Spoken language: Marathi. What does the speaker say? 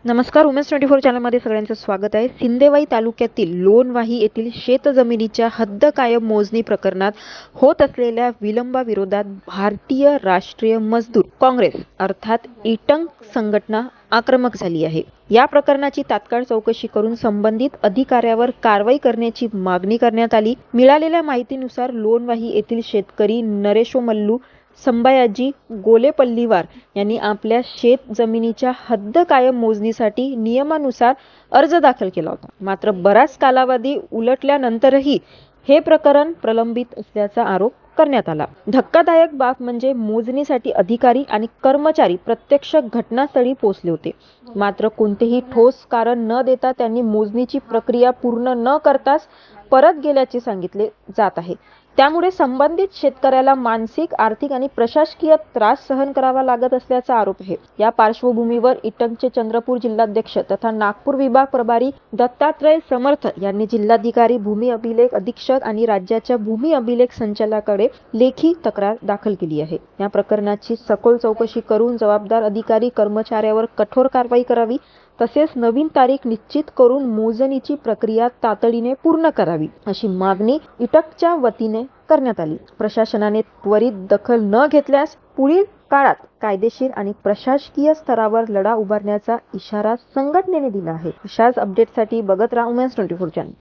नमस्कार, उमेश 24 चॅनलमध्ये सगळ्यांचं स्वागत आहे. सिंदेवाई तालुक्यातील लोणवाही येथील शेतजमिनीच्या हद्द कायम मोजणी प्रकरणात होत असलेल्या विलंबाविरोधात भारतीय राष्ट्रीय मजदूर काँग्रेस अर्थात इटंग संघटना आक्रमक झाली आहे. या प्रकरणाची तात्काळ चौकशी करून संबंधित अधिकाऱ्यावर कारवाई करण्याची मागणी करण्यात आली. मिळालेल्या माहितीनुसार लोणवाही येथील शेतकरी नरेशोमल्लू संभायाजी गोलेपल्लीवार यांनी आपल्या शेत जमिनीच्या हद्द कायम मोजणीसाठी नियमानुसार अर्ज दाखल केला होता. मात्र बराच कालावधी उलटल्यानंतरही हे प्रकरण प्रलंबित असल्याचा आरोप करण्यात आला. धक्कादायक बाब म्हणजे मोजणीसाठी अधिकारी आणि कर्मचारी प्रत्यक्ष घटनास्थळी पोहोचले होते, मात्र कोणतेही ठोस कारण न देता त्यांनी मोजणीची प्रक्रिया पूर्ण न करताच परत गेल्याचे सांगितले जात आहे. त्यामुळे संबंधित शेतकऱ्याला मानसिक, आर्थिक आणि प्रशासकीय त्रास सहन करावा लागत असल्याचा आरोप आहे. या पार्श्वभूमीवर इटंगचे चंद्रपूर जिल्हाध्यक्ष तथा नागपूर विभाग प्रभारी दत्तात्रय समर्थ यांनी जिल्हाधिकारी, भूमी अभिलेख अधीक्षक आणि राज्याच्या भूमी अभिलेख संचालकाकडे लेखी तक्रार दाखल केली आहे. या प्रकरणाची सखोल चौकशी करून जबाबदार अधिकारी कर्मचाऱ्यावर कठोर कारवाई करावी, तसेच नवीन तारीख निश्चित करून मोजणीची प्रक्रिया तातडीने पूर्ण करावी, अशी मागणी इटकच्या वतीने करण्यात आली. प्रशासनाने त्वरित दखल न घेतल्यास पुढील काळात कायदेशीर आणि प्रशासकीय स्तरावर लढा उभारण्याचा इशारा संघटनेने दिला आहे. अशाच अपडेटसाठी बघत राहा उमेश 24 चॅनल.